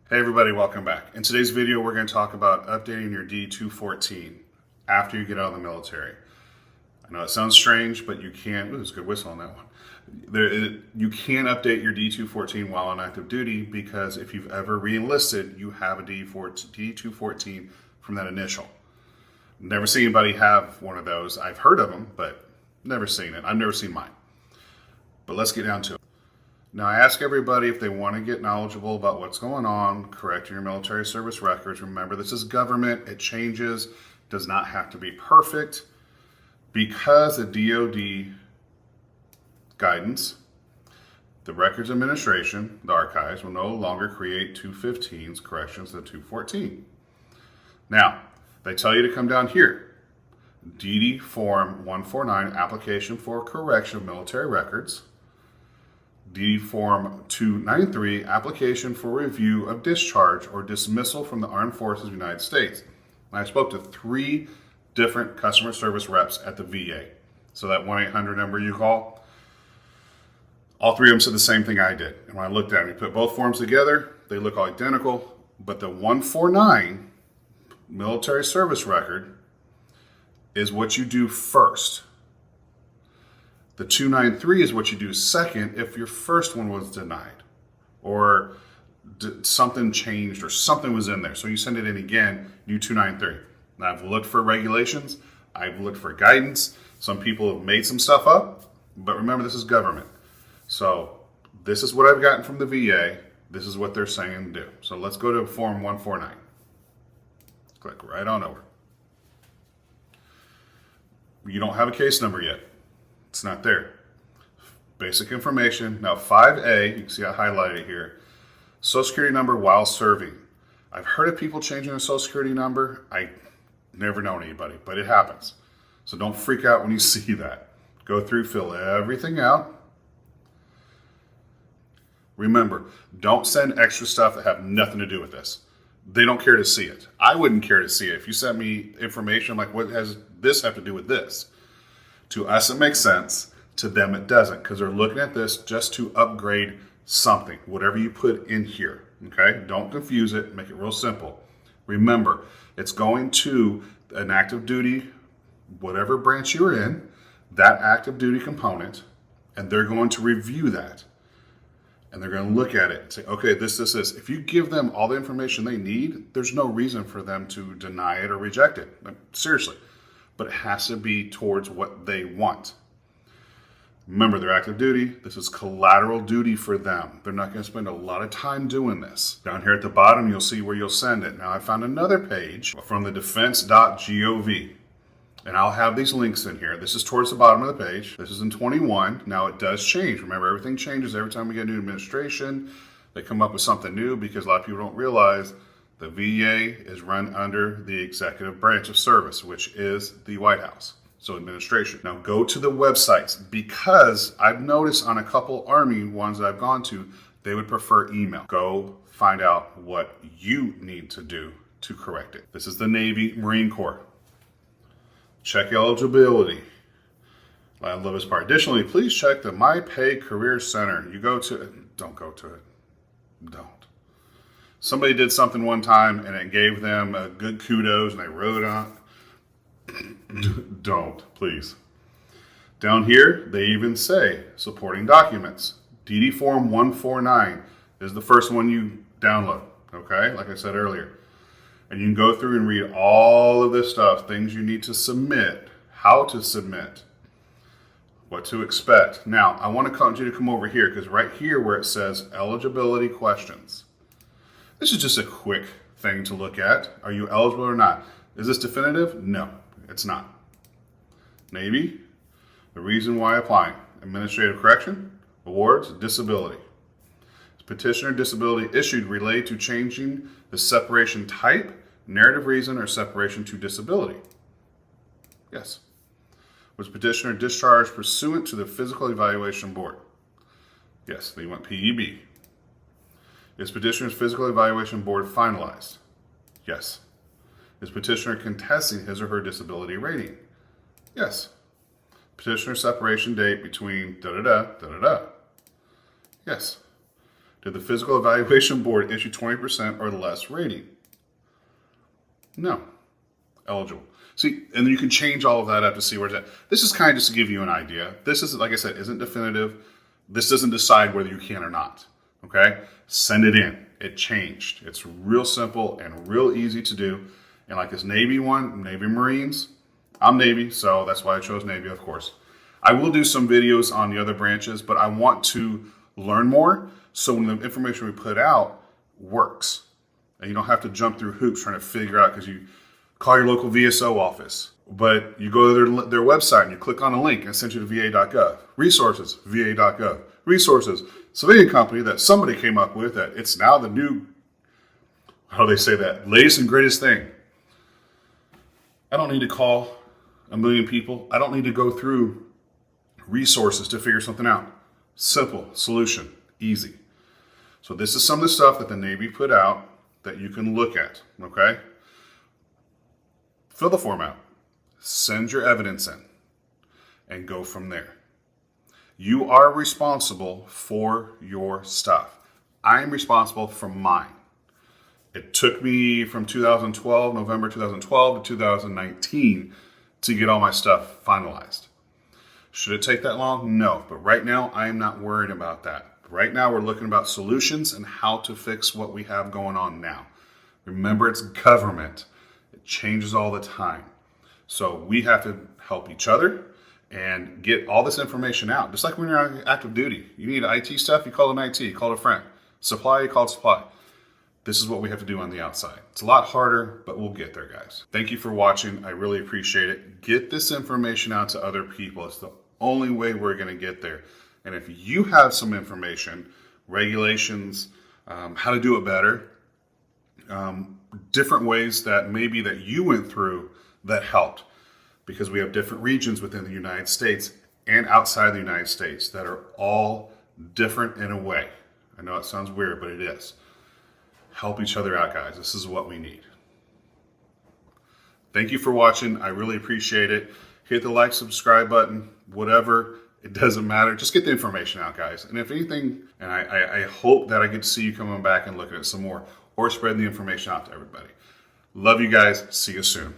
Hey everybody, welcome back. In today's video, we're going to talk about updating your DD214 after you get out of the military. I know it sounds strange, but you can. Ooh, there's a good whistle on that one. You can update your DD214 while on active duty because if you've ever re-enlisted, you have a DD214 from that initial. Never seen anybody have one of those. I've heard of them, but never seen it. I've never seen mine. But let's get down to it. Now, I ask everybody if they want to get knowledgeable about what's going on, correcting your military service records. Remember, this is government. It changes. Does not have to be perfect. Because of DOD guidance, the Records Administration, the archives, will no longer create 215s corrections to 214. Now, they tell you to come down here. DD Form 149, Application for Correction of Military Records. DD Form 293, Application for Review of Discharge or Dismissal from the Armed Forces of the United States. And I spoke to 3 different customer service reps at the VA. So that 1-800 number you call, all 3 of them said the same thing I did. And when I looked at them, you put both forms together, they look all identical, but the 149 military service record is what you do first. The 293 is what you do second if your first one was denied or something changed or something was in there. So you send it in again, you 293. Now, I've looked for regulations. I've looked for guidance. Some people have made some stuff up, but remember, this is government. So this is what I've gotten from the VA. This is what they're saying to do. So let's go to Form 149. Click right on over. You don't have a case number yet. It's not there. Basic information. Now 5A, you can see I highlighted it here. Social Security number while serving. I've heard of people changing their Social Security number. I never known anybody, but it happens. So don't freak out when you see that. Go through, fill everything out. Remember, don't send extra stuff that have nothing to do with this. They don't care to see it. I wouldn't care to see it. If you sent me information like, what has this have to do with this? To us, it makes sense. To them, it doesn't, because they're looking at this just to upgrade something, whatever you put in here, okay? Don't confuse it. Make it real simple. Remember, it's going to an active duty, whatever branch you're in, that active duty component, and they're going to review that. And they're going to look at it and say, okay, this. If you give them all the information they need, there's no reason for them to deny it or reject it. Like, seriously. But it has to be towards what they want. Remember, they're active duty. This is collateral duty for them. They're not going to spend a lot of time doing this. Down here at the bottom, you'll see where you'll send it. Now, I found another page from the defense.gov, and I'll have these links in here. This is towards the bottom of the page. This is in 21. Now, it does change. Remember, everything changes every time we get a new administration. They come up with something new because a lot of people don't realize the VA is run under the executive branch of service, which is the White House, so administration. Now go to the websites, because I've noticed on a couple Army ones that I've gone to, they would prefer email. Go find out what you need to do to correct it. This is the Navy Marine Corps. Check eligibility. I love this part. Additionally, please check the My Pay Career Center. You go to it. Don't go to it. Don't. Somebody did something one time and it gave them a good kudos and they wrote on. Don't, please. Down here, they even say supporting documents. DD Form 149 is the first one you download, okay? Like I said earlier. And you can go through and read all of this stuff, things you need to submit, how to submit, what to expect. Now, I want you to come over here, because right here where it says eligibility questions, this is just a quick thing to look at. Are you eligible or not? Is this definitive? No, it's not. Navy, the reason why applying. Administrative correction, awards, disability. Petitioner disability issued related to changing the separation type, narrative reason, or separation to disability. Yes. Was petitioner discharged pursuant to the Physical Evaluation Board? Yes, they went PEB. Is petitioner's Physical Evaluation Board finalized? Yes. Is petitioner contesting his or her disability rating? Yes. Petitioner separation date between da-da-da, da-da-da. Yes. Did the Physical Evaluation Board issue 20% or less rating? No. Eligible. See, and then you can change all of that up to see where it's at. This is kind of just to give you an idea. This is, like I said, isn't definitive. This doesn't decide whether you can or not. Okay? Send it in. It changed. It's real simple and real easy to do. And like this Navy one, Navy Marines, I'm Navy, so that's why I chose Navy, of course. I will do some videos on the other branches, but I want to learn more so when the information we put out works. And you don't have to jump through hoops trying to figure out, because you call your local VSO office, but you go to their website and you click on a link and it sends you to va.gov. Resources, va.gov. Resources, civilian company that somebody came up with that it's now the new, how do they say that, latest and greatest thing. I don't need to call a million people. I don't need to go through resources to figure something out. Simple solution, easy. So this is some of the stuff that the Navy put out that you can look at, okay? Fill the form out, send your evidence in, and go from there. You are responsible for your stuff. I'm responsible for mine. It took me from November 2012 to 2019 to get all my stuff finalized. Should it take that long? No, but right now I am not worried about that. Right now we're looking about solutions and how to fix what we have going on now. Remember, it's government. It changes all the time. So we have to help each other and get all this information out. Just like when you're on active duty. You need IT stuff, you call an IT, you call a friend. Supply, you call supply. This is what we have to do on the outside. It's a lot harder, but we'll get there, guys. Thank you for watching. I really appreciate it. Get this information out to other people. It's the only way we're going to get there. And if you have some information, regulations, how to do it better, different ways that maybe that you went through that helped, because we have different regions within the United States and outside the United States that are all different in a way. I know it sounds weird, but it is. Help each other out, guys. This is what we need. Thank you for watching. I really appreciate it. Hit the like, subscribe button, whatever. It doesn't matter. Just get the information out, guys. And if anything, and I hope that I get to see you coming back and looking at some more, or spread the information out to everybody. Love you guys. See you soon.